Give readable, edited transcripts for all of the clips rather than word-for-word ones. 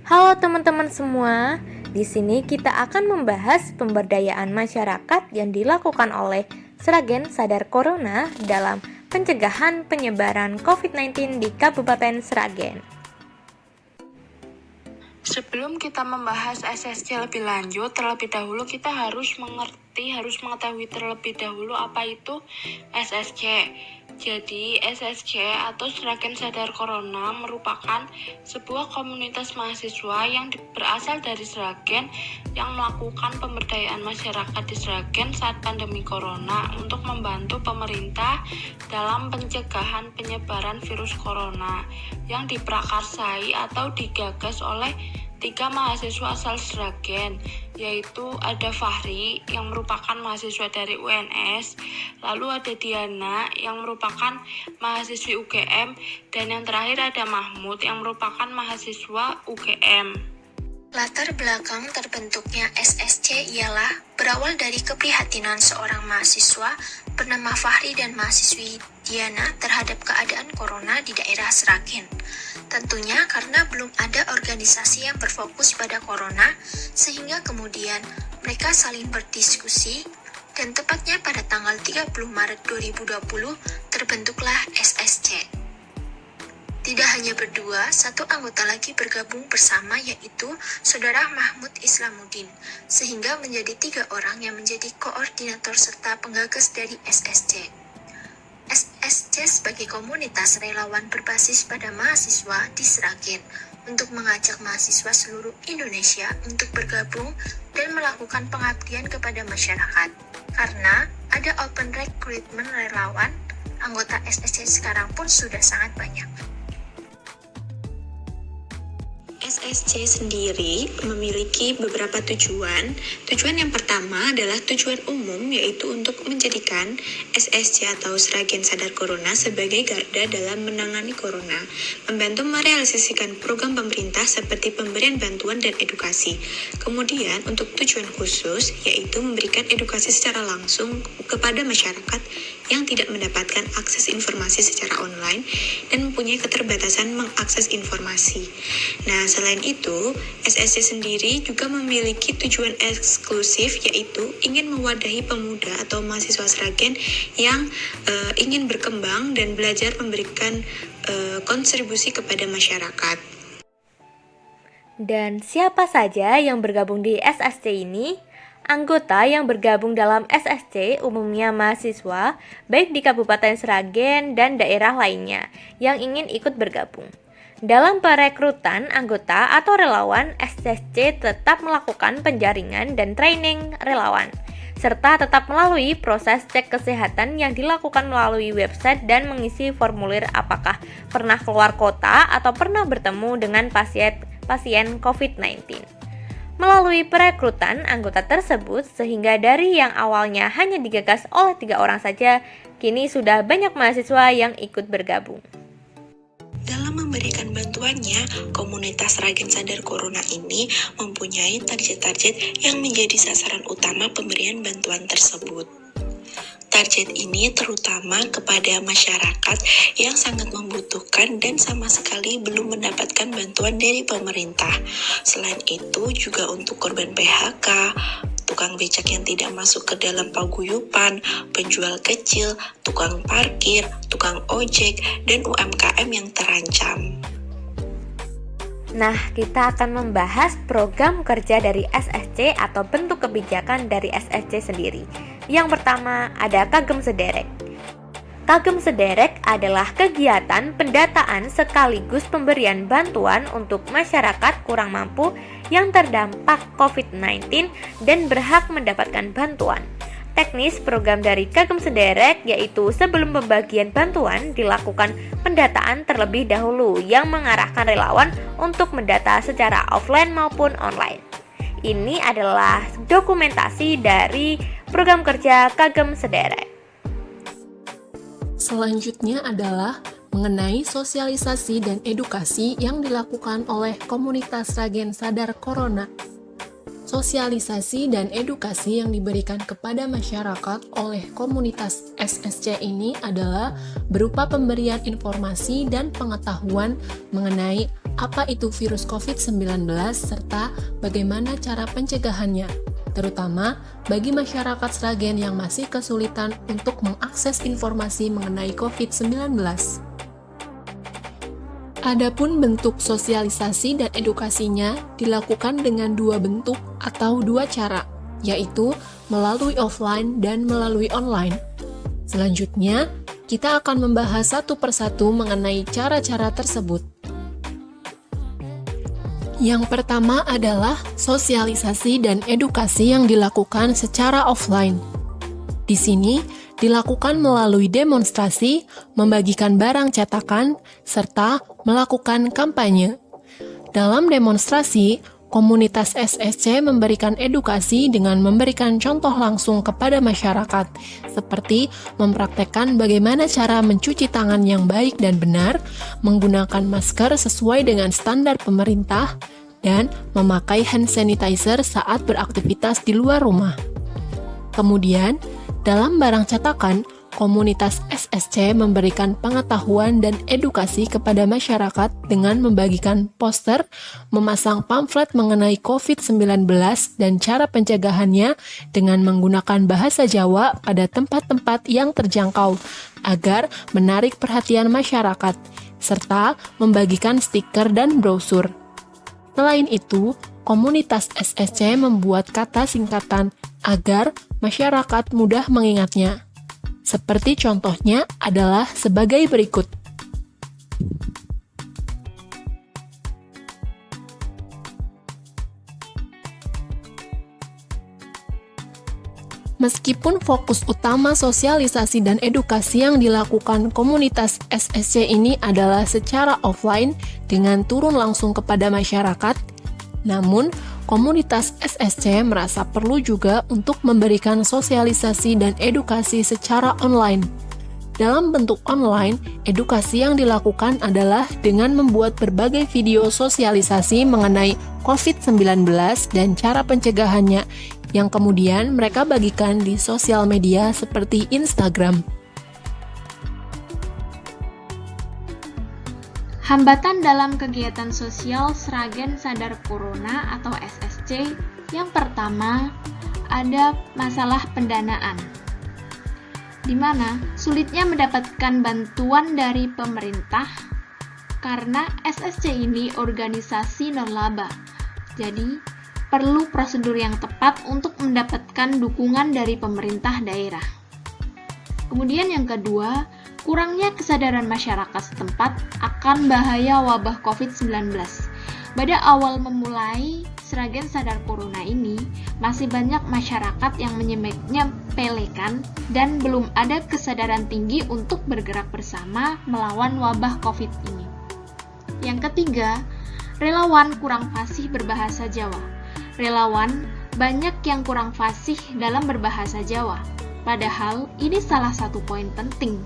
Halo teman-teman semua, di sini kita akan membahas pemberdayaan masyarakat yang dilakukan oleh Sragen Sadar Corona dalam pencegahan penyebaran COVID-19 di Kabupaten Sragen. Sebelum kita membahas SSC lebih lanjut, terlebih dahulu kita harus mengetahui terlebih dahulu apa itu SSC. Jadi, SSC atau Sragen Sadar Corona merupakan sebuah komunitas mahasiswa yang berasal dari Sragen yang melakukan pemberdayaan masyarakat di Sragen saat pandemi Corona untuk membantu pemerintah dalam pencegahan penyebaran virus corona yang diprakarsai atau digagas oleh 3 mahasiswa asal Sragen, yaitu ada Fahri yang merupakan mahasiswa dari UNS, lalu ada Diana yang merupakan mahasiswi UGM, dan yang terakhir ada Mahmud yang merupakan mahasiswa UGM. Latar belakang terbentuknya SSC ialah berawal dari keprihatinan seorang mahasiswa bernama Fahri dan mahasiswi Diana terhadap keadaan corona di daerah Sragen. Tentunya karena belum ada organisasi yang berfokus pada corona, sehingga kemudian mereka saling berdiskusi dan tepatnya pada tanggal 30 Maret 2020 terbentuklah SSC. Tidak hanya berdua, satu anggota lagi bergabung bersama yaitu Saudara Mahmud Islamuddin, sehingga menjadi 3 orang yang menjadi koordinator serta penggagas dari SSC. SSC sebagai komunitas relawan berbasis pada mahasiswa di Sragen untuk mengajak mahasiswa seluruh Indonesia untuk bergabung dan melakukan pengabdian kepada masyarakat. Karena ada open recruitment relawan, anggota SSC sekarang pun sudah sangat banyak. SSC sendiri memiliki beberapa tujuan. Tujuan yang pertama adalah tujuan umum, yaitu untuk menjadikan SSC atau Sragen Sadar Corona sebagai garda dalam menangani corona, membantu merealisasikan program pemerintah seperti pemberian bantuan dan edukasi. Kemudian untuk tujuan khusus, yaitu memberikan edukasi secara langsung kepada masyarakat yang tidak mendapatkan akses informasi secara online dan mempunyai keterbatasan mengakses informasi. Nah, selain itu, SSC sendiri juga memiliki tujuan eksklusif, yaitu ingin mewadahi pemuda atau mahasiswa Sragen yang ingin berkembang dan belajar memberikan kontribusi kepada masyarakat. Dan siapa saja yang bergabung di SSC ini? Anggota yang bergabung dalam SSC umumnya mahasiswa, baik di Kabupaten Sragen dan daerah lainnya yang ingin ikut bergabung. Dalam perekrutan anggota atau relawan, SSC tetap melakukan penjaringan dan training relawan, serta tetap melalui proses cek kesehatan yang dilakukan melalui website dan mengisi formulir apakah pernah keluar kota atau pernah bertemu dengan pasien COVID-19. Melalui perekrutan anggota tersebut, sehingga dari yang awalnya hanya digagas oleh 3 orang saja, kini sudah banyak mahasiswa yang ikut bergabung. Dalam memberikan bantuannya, komunitas Sragen Sadar Corona ini mempunyai target-target yang menjadi sasaran utama pemberian bantuan tersebut. Target ini terutama kepada masyarakat yang sangat membutuhkan dan sama sekali belum mendapatkan bantuan dari pemerintah. Selain itu juga untuk korban PHK, tukang becak yang tidak masuk ke dalam paguyuban, penjual kecil, tukang parkir, tukang ojek, dan UMKM yang terancam. Nah, kita akan membahas program kerja dari SSC atau bentuk kebijakan dari SSC sendiri. Yang pertama, ada Kagem Sederek. Kagem Sederek adalah kegiatan pendataan sekaligus pemberian bantuan untuk masyarakat kurang mampu yang terdampak COVID-19 dan berhak mendapatkan bantuan. Teknis program dari Kagem Sederek yaitu sebelum pembagian bantuan dilakukan pendataan terlebih dahulu yang mengarahkan relawan untuk mendata secara offline maupun online. Ini adalah dokumentasi dari program kerja Kagem Sederek. Selanjutnya adalah mengenai sosialisasi dan edukasi yang dilakukan oleh komunitas Sragen Sadar Corona. Sosialisasi dan edukasi yang diberikan kepada masyarakat oleh komunitas SSC ini adalah berupa pemberian informasi dan pengetahuan mengenai apa itu virus COVID-19 serta bagaimana cara pencegahannya, terutama bagi masyarakat Sragen yang masih kesulitan untuk mengakses informasi mengenai COVID-19. Adapun bentuk sosialisasi dan edukasinya dilakukan dengan dua bentuk atau dua cara, yaitu melalui offline dan melalui online. Selanjutnya, kita akan membahas satu persatu mengenai cara-cara tersebut. Yang pertama adalah sosialisasi dan edukasi yang dilakukan secara offline. Di sini, dilakukan melalui demonstrasi, membagikan barang cetakan, serta melakukan kampanye. Dalam demonstrasi, komunitas SSC memberikan edukasi dengan memberikan contoh langsung kepada masyarakat, seperti mempraktekkan bagaimana cara mencuci tangan yang baik dan benar, menggunakan masker sesuai dengan standar pemerintah, dan memakai hand sanitizer saat beraktivitas di luar rumah. Kemudian, dalam barang cetakan, komunitas SSC memberikan pengetahuan dan edukasi kepada masyarakat dengan membagikan poster, memasang pamflet mengenai COVID-19 dan cara pencegahannya dengan menggunakan bahasa Jawa pada tempat-tempat yang terjangkau agar menarik perhatian masyarakat, serta membagikan stiker dan brosur. Selain itu, komunitas SSC membuat kata singkatan agar masyarakat mudah mengingatnya. Seperti contohnya adalah sebagai berikut. Meskipun fokus utama sosialisasi dan edukasi yang dilakukan komunitas SSC ini adalah secara offline dengan turun langsung kepada masyarakat, namun komunitas SSC merasa perlu juga untuk memberikan sosialisasi dan edukasi secara online. Dalam bentuk online, edukasi yang dilakukan adalah dengan membuat berbagai video sosialisasi mengenai COVID-19 dan cara pencegahannya, yang kemudian mereka bagikan di sosial media seperti Instagram. Hambatan dalam kegiatan sosial Sragen Sadar Corona atau SSC, yang pertama ada masalah pendanaan, di mana sulitnya mendapatkan bantuan dari pemerintah karena SSC ini organisasi non-laba, jadi perlu prosedur yang tepat untuk mendapatkan dukungan dari pemerintah daerah. Kemudian yang kedua, kurangnya kesadaran masyarakat setempat akan bahaya wabah COVID-19. Pada awal memulai Sragen Sadar Corona ini, masih banyak masyarakat yang menyepelekan dan belum ada kesadaran tinggi untuk bergerak bersama melawan wabah COVID ini. Yang ketiga, relawan kurang fasih berbahasa Jawa. Relawan banyak yang kurang fasih dalam berbahasa Jawa. Padahal ini salah satu poin penting,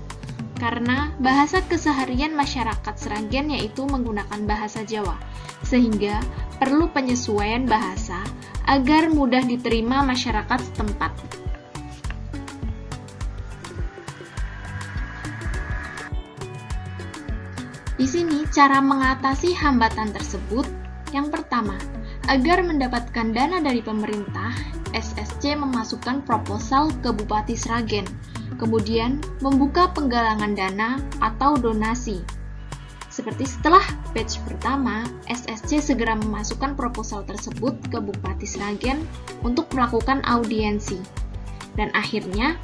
karena bahasa keseharian masyarakat Sragen yaitu menggunakan bahasa Jawa, sehingga perlu penyesuaian bahasa agar mudah diterima masyarakat setempat. Di sini cara mengatasi hambatan tersebut, yang pertama, agar mendapatkan dana dari pemerintah, SSC memasukkan proposal ke Bupati Sragen, kemudian membuka penggalangan dana atau donasi. Seperti setelah batch pertama, SSC segera memasukkan proposal tersebut ke Bupati Sragen untuk melakukan audiensi. Dan akhirnya,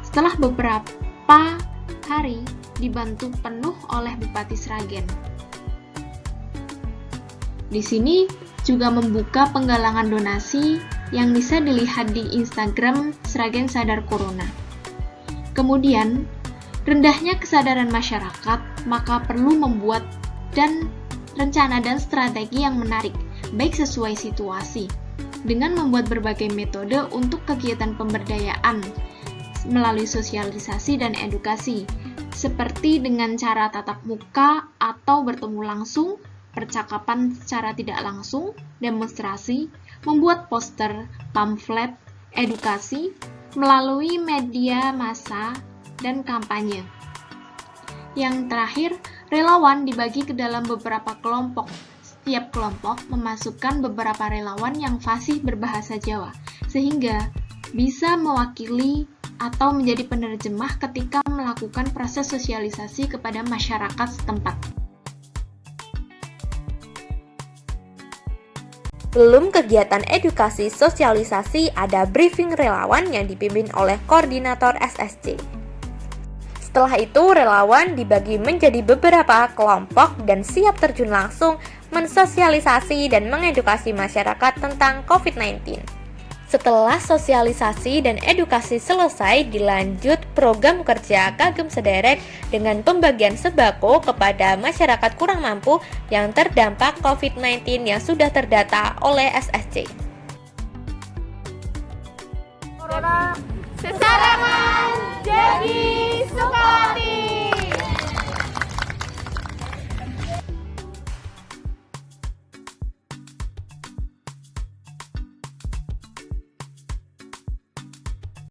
setelah beberapa hari, dibantu penuh oleh Bupati Sragen. Di sini juga membuka penggalangan donasi yang bisa dilihat di Instagram Sragen Sadar Corona. Kemudian, rendahnya kesadaran masyarakat, maka perlu membuat rencana dan strategi yang menarik, baik sesuai situasi, dengan membuat berbagai metode untuk kegiatan pemberdayaan melalui sosialisasi dan edukasi, seperti dengan cara tatap muka atau bertemu langsung, percakapan secara tidak langsung, demonstrasi, membuat poster, pamflet, edukasi, melalui media massa, dan kampanye. Yang terakhir, relawan dibagi ke dalam beberapa kelompok, tiap kelompok memasukkan beberapa relawan yang fasih berbahasa Jawa, sehingga bisa mewakili atau menjadi penerjemah ketika melakukan proses sosialisasi kepada masyarakat setempat. Belum kegiatan edukasi sosialisasi, ada briefing relawan yang dipimpin oleh koordinator SSC. Setelah itu, relawan dibagi menjadi beberapa kelompok dan siap terjun langsung mensosialisasi dan mengedukasi masyarakat tentang COVID-19. Setelah sosialisasi dan edukasi selesai, dilanjut program kerja Kagem Sederek dengan pembagian sembako kepada masyarakat kurang mampu yang terdampak COVID-19 yang sudah terdata oleh SSC. Corona sesarangan jadi Sukawati.